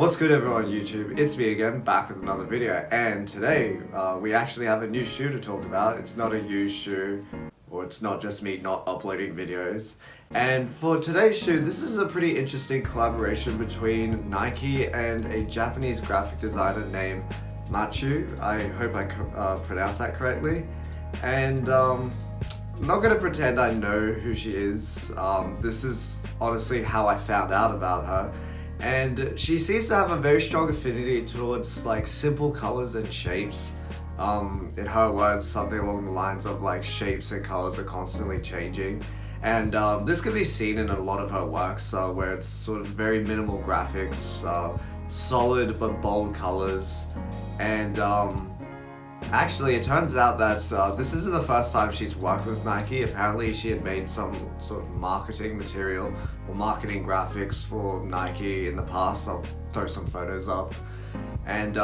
What's good everyone on YouTube? It's me again, back with another video, and today we actually have a new shoe to talk about. It's not a used shoe, or it's not just me not uploading videos. And for today's shoe, this is a pretty interesting collaboration between Nike and a Japanese graphic designer named Macciu. I hope I pronounced that correctly. And I'm not going to pretend I know who she is. This is honestly how I found out about her. And she seems to have a very strong affinity towards like simple colors and shapes. In her words, something along the lines of like shapes and colors are constantly changing. And this can be seen in a lot of her works where it's sort of very minimal graphics, solid but bold colors. And actually, it turns out that this isn't the first time she's worked with Nike. Apparently, she had made some sort of marketing material or marketing graphics for Nike in the past. I'll throw some photos up. And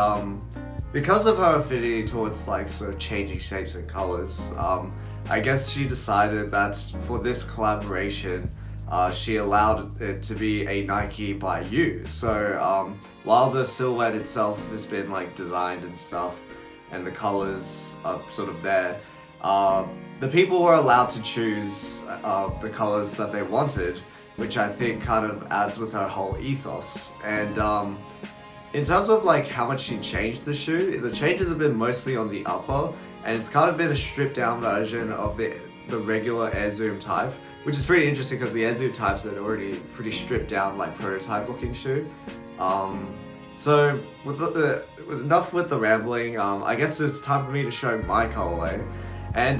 because of her affinity towards like sort of changing shapes and colors, I guess she decided that for this collaboration, she allowed it to be a Nike by you. So while the silhouette itself has been like designed and stuff, and the colors are sort of there, the people were allowed to choose the colors that they wanted, which I think kind of adds with her whole ethos. And in terms of like how much she changed the shoe, the changes have been mostly on the upper, and it's kind of been a stripped down version of the regular Air Zoom type, which is pretty interesting because the Air Zoom types are already pretty stripped down, like prototype looking shoe. So with enough with the rambling, I guess it's time for me to show my colorway. And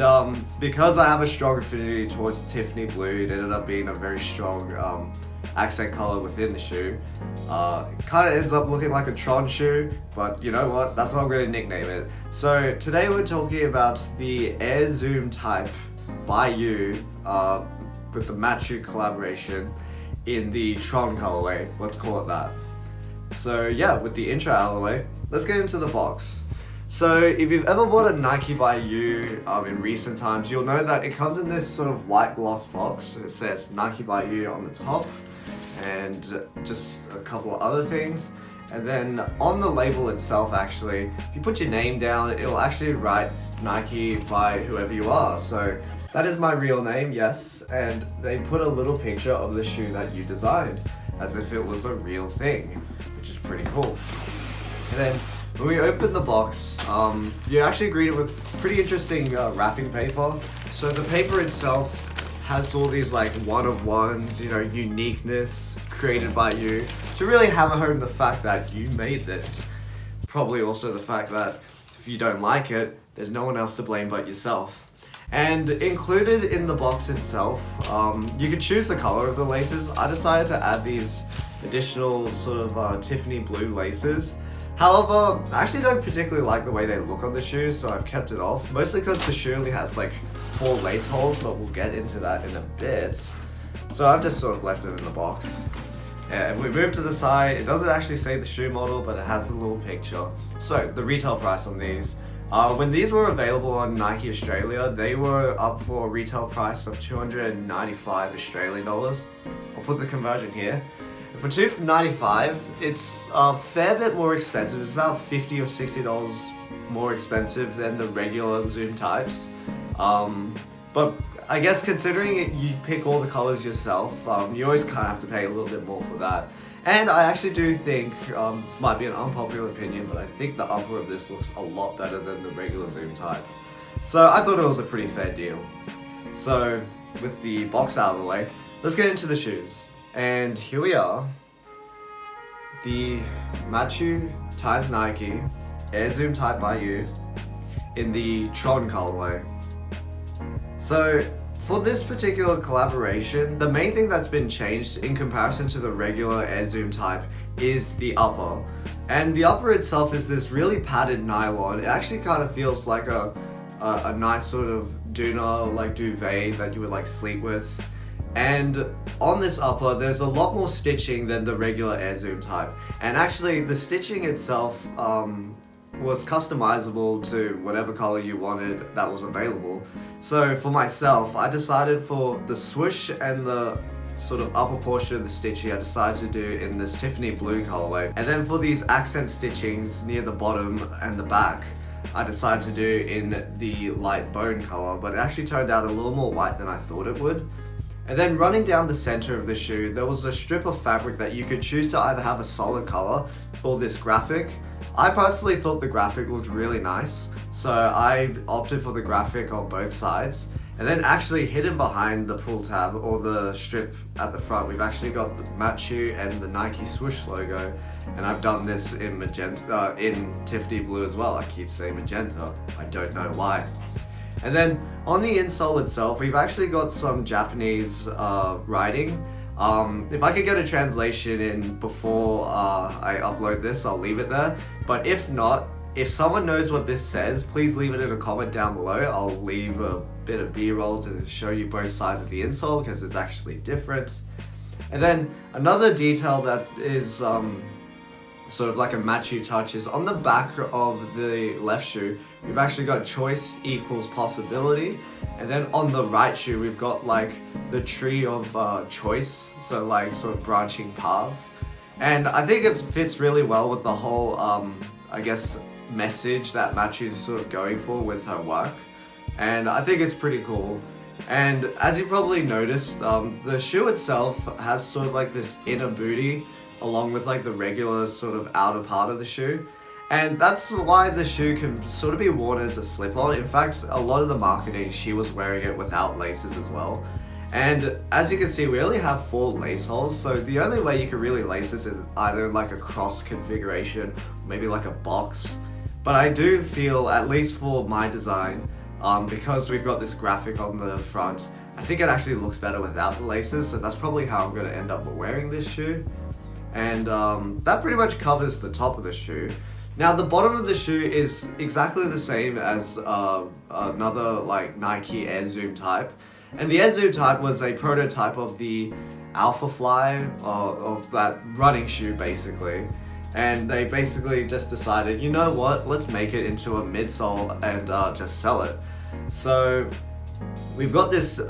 because I have a strong affinity towards Tiffany blue, it ended up being a very strong accent color within the shoe. It kind of ends up looking like a Tron shoe, but you know what, that's what I'm going to nickname it. So today we're talking about the Air Zoom type by you with the Macciu collaboration in the Tron colorway, let's call it that. So yeah, with the intro out of the way, let's get into the box. So if you've ever bought a Nike by you in recent times, you'll know that it comes in this sort of white gloss box. It says Nike by you on the top and just a couple of other things. And then on the label itself, actually, if you put your name down, it'll actually write Nike by whoever you are. So that is my real name, yes, and they put a little picture of the shoe that you designed as if it was a real thing, which is pretty cool. And then when we open the box, you actually greet it with pretty interesting wrapping paper. So the paper itself has all these like one-of-ones, you know, uniqueness created by you to really hammer home the fact that you made this. Probably also the fact that if you don't like it, there's no one else to blame but yourself. And included in the box itself, you could choose the color of the laces. I decided to add these additional sort of Tiffany blue laces. However, I actually don't particularly like the way they look on the shoe, so I've kept it off. Mostly because the shoe only has like 4 lace holes, but we'll get into that in a bit. So I've just sort of left it in the box. And if we move to the side, it doesn't actually say the shoe model, but it has the little picture. So the retail price on these. When these were available on Nike Australia, they were up for a retail price of 295 Australian dollars. I'll put the conversion here. For $295, it's a fair bit more expensive. It's about $50 or $60 more expensive than the regular Zoom types. But I guess considering you pick all the colors yourself, you always kind of have to pay a little bit more for that. And I actually do think, this might be an unpopular opinion, but I think the upper of this looks a lot better than the regular Zoom type. So I thought it was a pretty fair deal. So with the box out of the way, let's get into the shoes. And here we are, the Macciu x Nike Air Zoom type by you in the Tron colorway. So for this particular collaboration, the main thing that's been changed in comparison to the regular Air Zoom type is the upper. And the upper itself is this really padded nylon. It actually kind of feels like a nice sort of doona, like duvet that you would like sleep with. And on this upper, there's a lot more stitching than the regular Air Zoom type. And actually, the stitching itself was customizable to whatever color you wanted that was available. So for myself, I decided for the swoosh and the sort of upper portion of the stitching I decided to do in this Tiffany blue colorway. And then for these accent stitchings near the bottom and the back, I decided to do in the light bone color, but it actually turned out a little more white than I thought it would. And then running down the center of the shoe, there was a strip of fabric that you could choose to either have a solid color or this graphic. I personally thought the graphic looked really nice, so I opted for the graphic on both sides. And then actually hidden behind the pull tab or the strip at the front, we've actually got the Macciu and the Nike swoosh logo. And I've done this in magenta, in Tiffany blue as well. I keep saying magenta, I don't know why. And then on the insole itself, we've actually got some Japanese writing. If I could get a translation in before I upload this, I'll leave it there. But if not, if someone knows what this says, please leave it in a comment down below. I'll leave a bit of B-roll to show you both sides of the insole because it's actually different. And then another detail that is sort of like a Macciu touch is on the back of the left shoe, we've actually got choice equals possibility. And then on the right shoe, we've got like the tree of choice, so like sort of branching paths. And I think it fits really well with the whole, I guess, message that Macciu's sort of going for with her work. And I think it's pretty cool. And as you probably noticed, the shoe itself has sort of like this inner booty along with like the regular sort of outer part of the shoe. And that's why the shoe can sort of be worn as a slip-on. In fact, a lot of the marketing, she was wearing it without laces as well. And as you can see, we only have 4 lace holes, so the only way you can really lace this is either like a cross configuration, maybe like a box. But I do feel, at least for my design, because we've got this graphic on the front, I think it actually looks better without the laces, so that's probably how I'm going to end up wearing this shoe. And that pretty much covers the top of the shoe. Now the bottom of the shoe is exactly the same as another like Nike Air Zoom type. And the Air Zoom type was a prototype of the Alpha Fly, of that running shoe basically. And they basically just decided, you know what, let's make it into a midsole and just sell it. So we've got this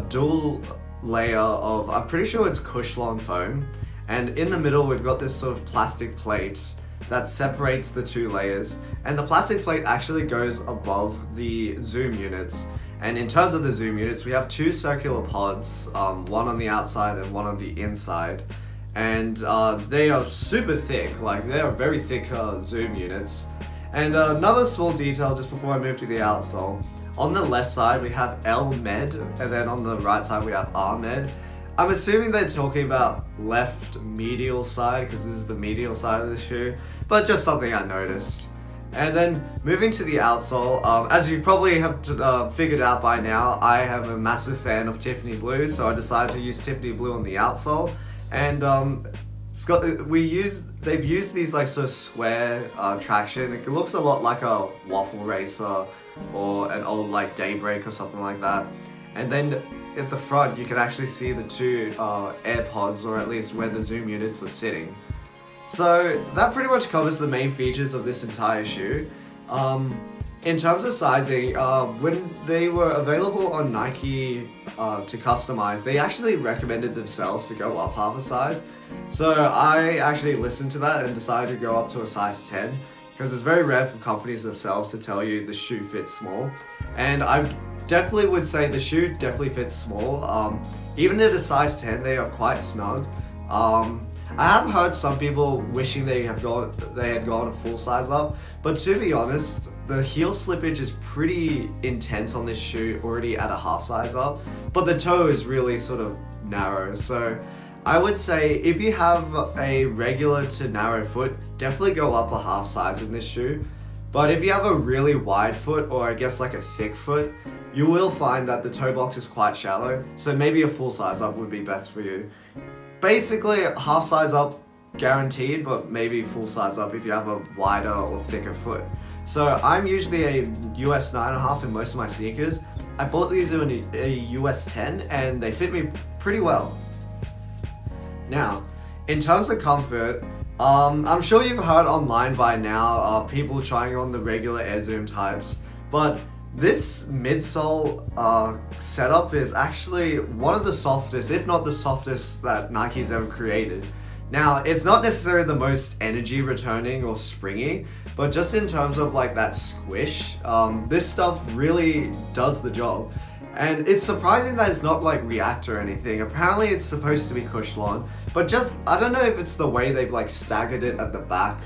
dual layer of, I'm pretty sure it's Cushlon foam. And in the middle, we've got this sort of plastic plate that separates the 2 layers. And the plastic plate actually goes above the zoom units. And in terms of the zoom units, we have 2 circular pods, one on the outside and one on the inside. And they are super thick, like they are very thick zoom units. And another small detail just before I move to the outsole, on the left side we have L Med, and then on the right side we have R Med. I'm assuming they're talking about left medial side because this is the medial side of the shoe, but just something I noticed. And then moving to the outsole, as you probably have figured out by now, I am a massive fan of Tiffany blue, so I decided to use Tiffany blue on the outsole. And they've used these like sort of square traction. It looks a lot like a waffle racer or an old like Daybreak or something like that. And then at the front, you can actually see the 2 AirPods, or at least where the zoom units are sitting. So that pretty much covers the main features of this entire shoe. In terms of sizing, when they were available on Nike to customize, they actually recommended themselves to go up half a size. So I actually listened to that and decided to go up to a size 10, because it's very rare for companies themselves to tell you the shoe fits small. And I definitely would say the shoe definitely fits small. Even at a size 10, they are quite snug. I have heard some people wishing they had gone a full size up, but to be honest, the heel slippage is pretty intense on this shoe already at a half size up, but the toe is really sort of narrow. So I would say if you have a regular to narrow foot, definitely go up a half size in this shoe. But if you have a really wide foot, or I guess like a thick foot, you will find that the toe box is quite shallow, so maybe a full size up would be best for you. Basically, half size up guaranteed, but maybe full size up if you have a wider or thicker foot. So I'm usually a US 9.5 in most of my sneakers. I bought these in a US 10 and they fit me pretty well. Now, in terms of comfort, I'm sure you've heard online by now people trying on the regular Air Zoom types, but This midsole setup is actually one of the softest, if not the softest, that Nike's ever created. Now, it's not necessarily the most energy returning or springy, but just in terms of like that squish, this stuff really does the job. And it's surprising that it's not like React or anything. Apparently it's supposed to be Cushlon, but just, I don't know if it's the way they've like staggered it at the back,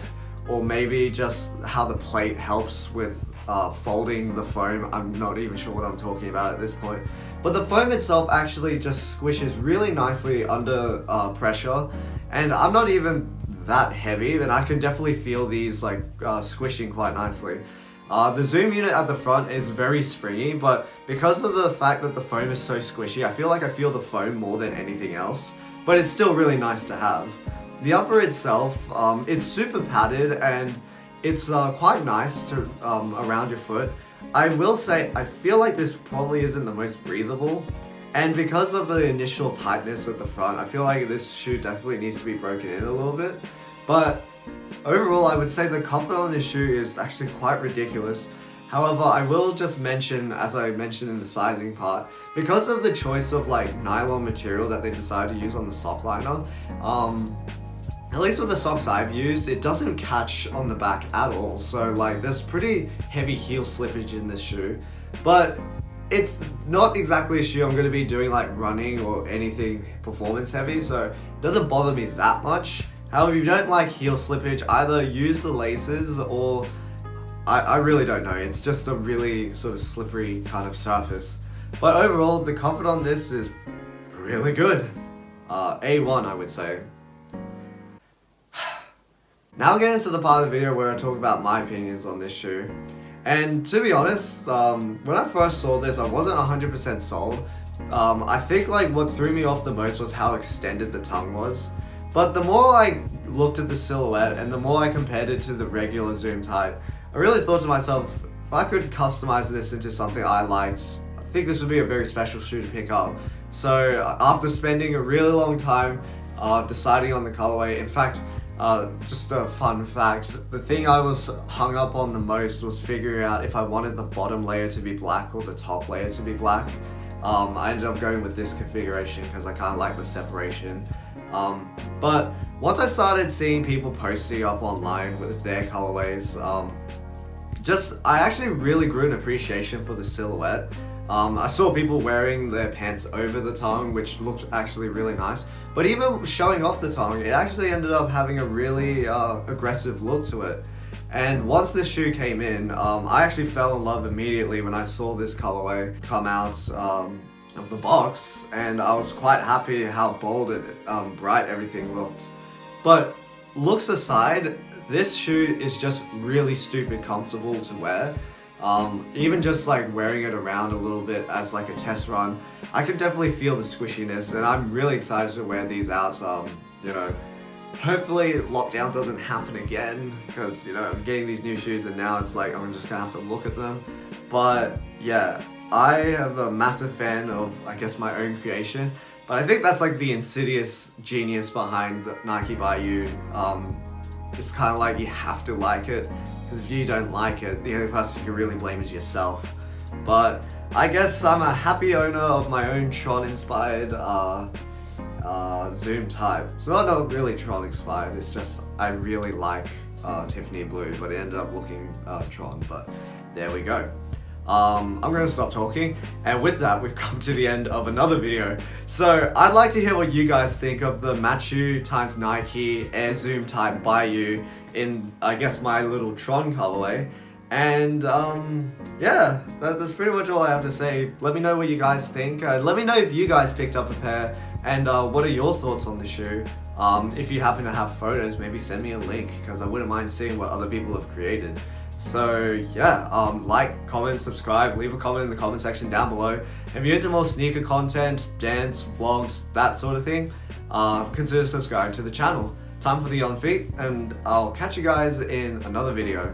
or maybe just how the plate helps with folding the foam. I'm not even sure what I'm talking about at this point. But the foam itself actually just squishes really nicely under pressure, and I'm not even that heavy, and I can definitely feel these like squishing quite nicely. The zoom unit at the front is very springy, but because of the fact that the foam is so squishy, I feel the foam more than anything else, but it's still really nice to have. The upper itself, it's super padded, and it's quite nice to around your foot. I will say, I feel like this probably isn't the most breathable, and because of the initial tightness at the front, I feel like this shoe definitely needs to be broken in a little bit. But overall, I would say the comfort on this shoe is actually quite ridiculous. However, I will just mention, as I mentioned in the sizing part, because of the choice of like nylon material that they decided to use on the sock liner, at least with the socks I've used, it doesn't catch on the back at all. So like there's pretty heavy heel slippage in this shoe, but it's not exactly a shoe I'm going to be doing like running or anything performance heavy, so it doesn't bother me that much. However, if you don't like heel slippage, either use the laces or I really don't know. It's just a really sort of slippery kind of surface. But overall, the comfort on this is really good. A1, I would say. Now I'll get into the part of the video where I talk about my opinions on this shoe. And to be honest, when I first saw this, I wasn't 100% sold. I think like what threw me off the most was how extended the tongue was. But the more I looked at the silhouette and the more I compared it to the regular Zoom type, I really thought to myself, if I could customize this into something I liked, I think this would be a very special shoe to pick up. So after spending a really long time deciding on the colorway, in fact, just a fun fact, the thing I was hung up on the most was figuring out if I wanted the bottom layer to be black or the top layer to be black. I ended up going with this configuration because I kind of like the separation. But once I started seeing people posting up online with their colorways, I actually really grew an appreciation for the silhouette. I saw people wearing their pants over the tongue, which looked actually really nice. But even showing off the tongue, it actually ended up having a really aggressive look to it. And once this shoe came in, I actually fell in love immediately when I saw this colorway come out of the box, and I was quite happy how bold and bright everything looked. But looks aside, this shoe is just really stupid comfortable to wear. Even just like wearing it around a little bit as like a test run, I can definitely feel the squishiness, and I'm really excited to wear these out. You know, hopefully lockdown doesn't happen again, because you know, I'm getting these new shoes and now it's like I'm just gonna have to look at them. But yeah, I am a massive fan of, I guess, my own creation, but I think that's like the insidious genius behind Nike by You. It's kind of like you have to like it, because if you don't like it, the only person you can really blame is yourself. But I guess I'm a happy owner of my own Tron inspired Zoom type. So not really Tron inspired, it's just I really like Tiffany blue, but it ended up looking Tron, but there we go. I'm going to stop talking, and with that we've come to the end of another video. So I'd like to hear what you guys think of the Macciu x Nike Air Zoom type by You in, I guess, my little Tron colorway. And yeah, that's pretty much all I have to say. Let me know what you guys think. Let me know if you guys picked up a pair, and what are your thoughts on the shoe. If you happen to have photos, maybe send me a link, because I wouldn't mind seeing what other people have created. So yeah, like, comment, subscribe, leave a comment in the comment section down below. If you're into more sneaker content, dance, vlogs, that sort of thing, consider subscribing to the channel. Time for the On Feet, and I'll catch you guys in another video.